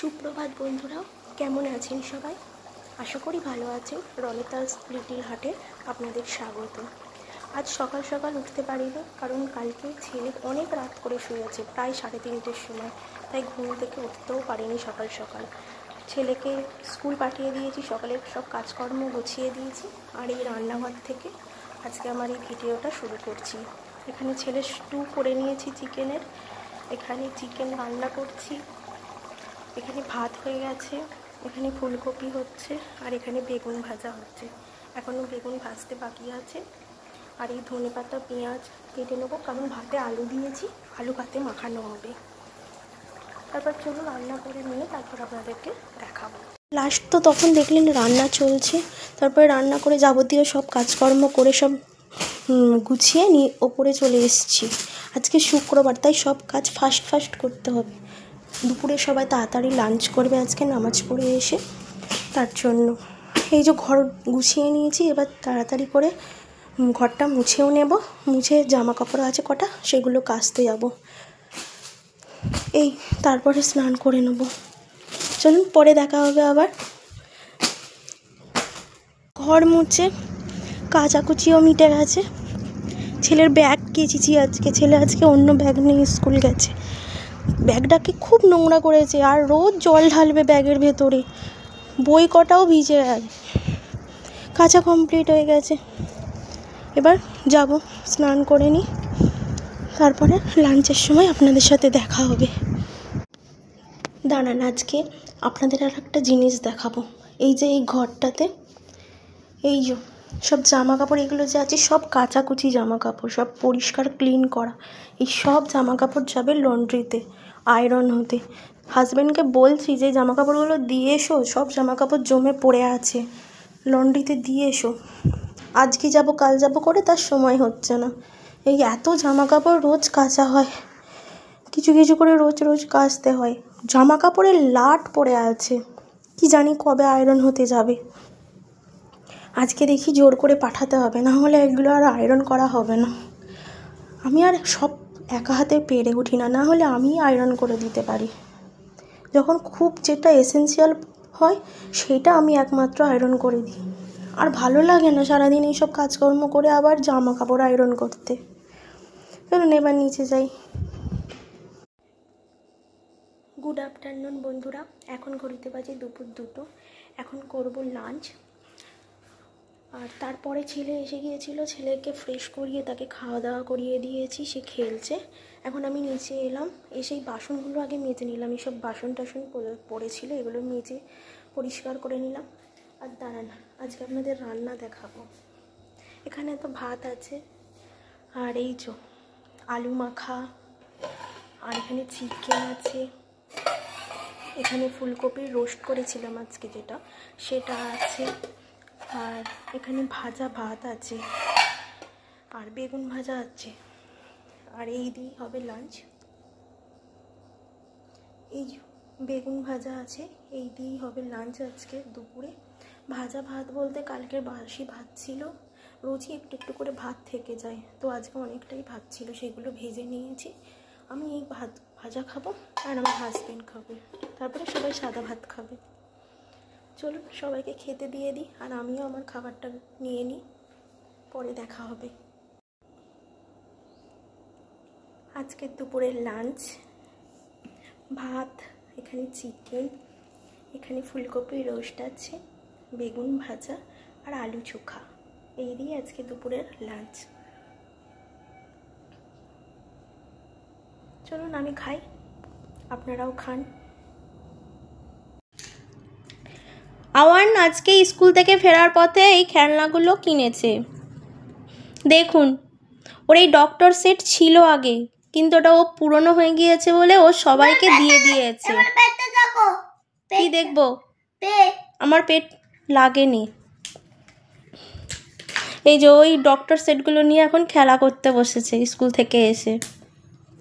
সুপ্রভাত বন্ধুরা, কেমন আছেন সবাই? আশা করি ভালো আছেন। রনিতাস লিটিল হার্টে আপনাদের স্বাগত। আজ সকাল সকাল উঠতে পারিনি, কারণ কালকে ছেলে অনেক রাত করে শুয়েছে, প্রায় 3:30-র সময়, তাই ঘুম থেকে উঠতেও পারিনি সকাল সকাল। ছেলেকে স্কুল পাঠিয়ে দিয়েছি, সকালের সব কাজকর্ম গুছিয়ে দিয়েছি, আর এই রান্নাঘর থেকে আজকে আমার এই ভিডিওটা শুরু করছি। এখানে ছেলে স্টু করে নিয়েছি চিকেনের, এখানে চিকেন রান্না করছি, এখানে ভাত হয়ে গেছে, এখানে ফুলকপি হচ্ছে, আর এখানে বেগুন ভাজা হচ্ছে। এখনও বেগুন ভাজতে বাকি আছে। আর এই ধনেপাতা পেঁয়াজ কেটে নেবো, কারণ ভাতে আলু দিয়েছি, আলু ভাতে মাখানো হবে। তারপর চলুন রান্না করে নিয়ে তারপর আপনাদেরকে দেখাবো। লাস্ট তো তখন দেখলেন রান্না চলছে, তারপরে রান্না করে যাবতীয় সব কাজকর্ম করে সব গুছিয়ে নিয়ে ওপরে চলে এসেছি। আজকে শুক্রবার, তাই সব কাজ ফাস্ট করতে হবে। দুপুরে সবাই তাড়াতাড়ি লাঞ্চ করবে আজকে নামাজ পড়ে এসে, তার জন্য এই যে ঘর গুছিয়ে নিয়েছি। এবার তাড়াতাড়ি করে ঘরটা মুছেও নেব, মুছে জামা কাপড় আছে কটা, সেগুলো কাচতে যাব। এই তারপরে স্নান করে নেব। চলুন পরে দেখা হবে আবার। ঘর মুছে কাচাকুচিও মিটে গেছে। ছেলের ব্যাগ কেচেছি আজকে, ছেলে আজকে অন্য ব্যাগ নিয়ে স্কুল গেছে। ব্যাগটাকে খুব নোংরা করেছে, আর রোজ জল ঢালবে ব্যাগের ভেতরে, বই কটাও ভিজে গেছে। কাঁচা কমপ্লিট হয়ে গেছে। এবার যাব স্নান করে নিই, তারপরে লাঞ্চের সময় আপনাদের সাথে দেখা হবে। দাঁড়ান, আজকে আপনাদের আর একটা জিনিস দেখাবো। এই যে এই ঘরটাতে এই যে সব জামা কাপড় এগুলো যে আছে, সব কাচাকুচি জামা কাপড়, সব পরিষ্কার ক্লিন করা। এই সব জামা কাপড় যাবে লন্ড্রিতে আয়রন হতে। হাজব্যান্ডকে বলছি যে জামা কাপড়গুলো দিয়ে এসো, সব জামা কাপড় জমে পড়ে আছে, লন্ড্রিতে দিয়ে এসো। আজকে যাব কাল যাব করে তার সময় হচ্ছে না। এই এত জামা কাপড় রোজ কাচা হয়, কিছু কিছু করে রোজ কাচতে হয়। জামা কাপড়ের লাট পড়ে আছে, কি জানি কবে আয়রন হতে যাবে। আজকে দেখি জোর করে পাঠাতে হবে, না হলে এগুলো আর আয়রন করা হবে না। আমি আর সব একা হাতে পেরে উঠি না, না হলে আমি আয়রন করে দিতে পারি। যখন খুব যেটা এসেন্সিয়াল হয় সেটা আমি একমাত্র আয়রন করে দিই। আর ভালো লাগে না সারাদিন এইসব কাজকর্ম করে আবার জামা কাপড় আয়রন করতে। চলুন এবার নিচে যাই। গুড আফটারনুন বন্ধুরা, এখন ঘড়িতে বাজে দুপুর 2টো। এখন করব লাঞ্চ। আর তারপরে ছেলে এসে গিয়েছিল, ছেলেকে ফ্রেশ করিয়ে তাকে খাওয়া দাওয়া করিয়ে দিয়েছি, সে খেলছে। এখন আমি নিচে এলাম, এসেই বাসনগুলো আগে মেজে নিলাম। এইসব বাসন টাসন পড়েছিল, এগুলো মেজে পরিষ্কার করে নিলাম। আর দাঁড়ান, আজকে আপনাদের রান্না দেখাবো। এখানে তো ভাত আছে, আর এই যে আলু মাখা, আর এখানে চিকেন আছে, এখানে ফুলকপির রোস্ট করেছিলাম আজকে যেটা, সেটা আছে, আর এখানে ভাজা ভাত আছে, আর বেগুন ভাজা আছে। আর এই দিয়ে হবে লাঞ্চ। এই বেগুন ভাজা আছে, এই দিয়েই হবে লাঞ্চ আজকে দুপুরে। ভাজা ভাত বলতে কালকের বাসি ভাত ছিল, রোজই একটু একটু করে ভাত থেকে যায়, তো আজকে অনেকটাই ভাত ছিল, সেগুলো ভেজে নিয়েছি। আমি এই ভাত ভাজা খাবো, আর আমার হাজব্যান্ড খাবে, তারপরে সবাই সাদা ভাত খাবে। চলুন সবাইকে খেতে দিয়ে দিই, আর আমিও আমার খাবারটা নিয়ে নিই, পরে দেখা হবে। আজকের দুপুরের লাঞ্চ ভাত, এখানে চিকেন, এখানে ফুলকপির রোস্ট আছে, বেগুন ভাজা, আর আলু চোখা। এই দিয়ে আজকে দুপুরের লাঞ্চ। চলুন আমি খাই, আপনারাও খান। আওয়ান আজকে স্কুল থেকে ফেরার পথে এই খেলনাগুলো কিনেছে। দেখুন, ওর এই ডক্টর সেট ছিল আগে, কিন্তু ওটা ও পুরনো হয়ে গিয়েছে বলে ও সবাইকে দিয়ে দিয়েছে। কি দেখবো? আমার পেট লাগেনি। এই যে ওই ডক্টর সেটগুলো নিয়ে এখন খেলা করতে বসেছে স্কুল থেকে এসে।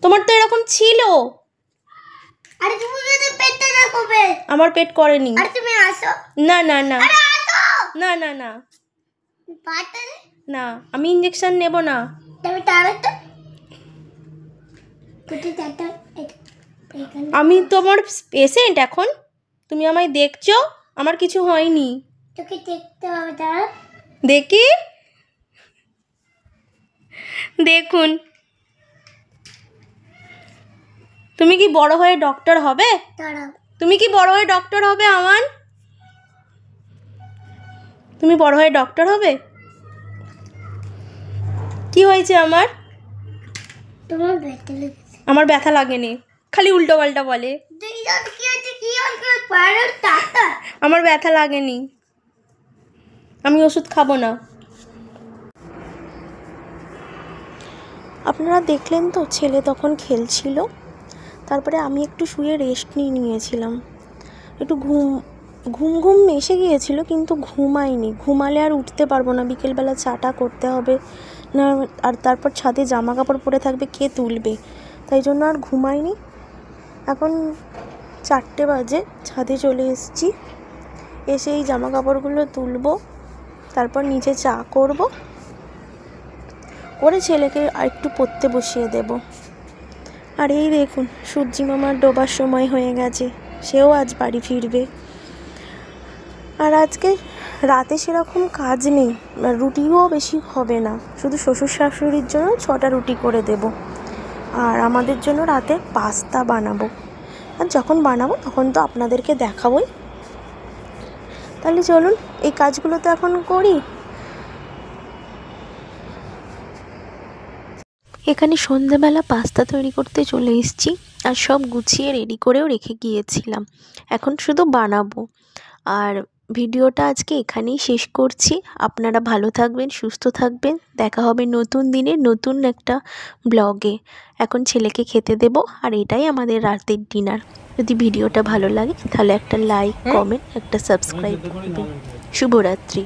তোমার তো এরকম ছিল। আরে তুমি যদি পেটটা রাখবে, আমার পেট করেনি। আরে তুমি আসো। না না না, আরে আসো। না না না পাটা না, আমি ইনজেকশন নেব না। তুমি টানো তো তুই টাটা। আমি তোমার পেশেন্ট এখন। তুমি আমায় দেখছো? আমার কিছু হয়নি। তোকে দেখতে হবে, দাঁড়া। দেখি, দেখুন। তুমি কি বড় হয়ে ডক্টর হবে? দাঁড়াও। তুমি কি বড় হয়ে ডক্টর হবে আমান? তুমি বড় হয়ে ডক্টর হবে? কি হয়েছে আমার? তোমার ব্যথা লেগেছে। আমার ব্যথা লাগেনি, খালি উল্টো পাল্টা বলে। কি হচ্ছে, কি হচ্ছে? পায়ের টাটা। আমার ব্যথা লাগেনি, আমি ওষুধ খাবো না। আপনারা দেখলেন তো, ছেলে তখন খেলছিল। তারপরে আমি একটু শুয়ে রেস্ট নিয়েছিলাম। একটু ঘুম এসে গিয়েছিল, কিন্তু ঘুমাইনি। ঘুমালে আর উঠতে পারবো না, বিকেলবেলা চাটা করতে হবে না, আর তারপর ছাদে জামা কাপড় পরে থাকবে, কে তুলবে? তাই জন্য আর ঘুমাইনি। এখন 4টে বাজে, ছাদে চলে এসেছি। এসে এই জামা কাপড়গুলো তুলবো, তারপর নিচে চা করব, করে ছেলেকে আর একটু পড়তে বসিয়ে দেব। আর এই দেখুন, সূর্যি মামার ডোবার সময় হয়ে গেছে, সেও আজ বাড়ি ফিরবে। আর আজকে রাতে সেরকম কাজ নেই, রুটিও বেশি হবে না, শুধু শ্বশুর শাশুড়ির জন্য 6টা রুটি করে দেব। আর আমাদের জন্য রাতে পাস্তা বানাবো। আর যখন বানাবো তখন তো আপনাদেরকে দেখাবোই। তাহলে চলুন এই কাজগুলো তো এখন করি। এখানে সন্ধ্যাবেলা পাস্তা তৈরি করতে চলে এসেছি, আর সব গুছিয়ে রেডি করেও রেখে গিয়েছিলাম। এখন শুধু বানাবো। আর ভিডিওটা আজকে এখানেই শেষ করছি। আপনারা ভালো থাকবেন, সুস্থ থাকবেন। দেখা হবে নতুন দিনে নতুন একটা ব্লগে। এখন ছেলেকে খেতে দেব, আর এটাই আমাদের রাতের ডিনার। যদি ভিডিওটা ভালো লাগে তাহলে একটা লাইক, কমেন্ট, একটা সাবস্ক্রাইব করবেন। শুভরাত্রি।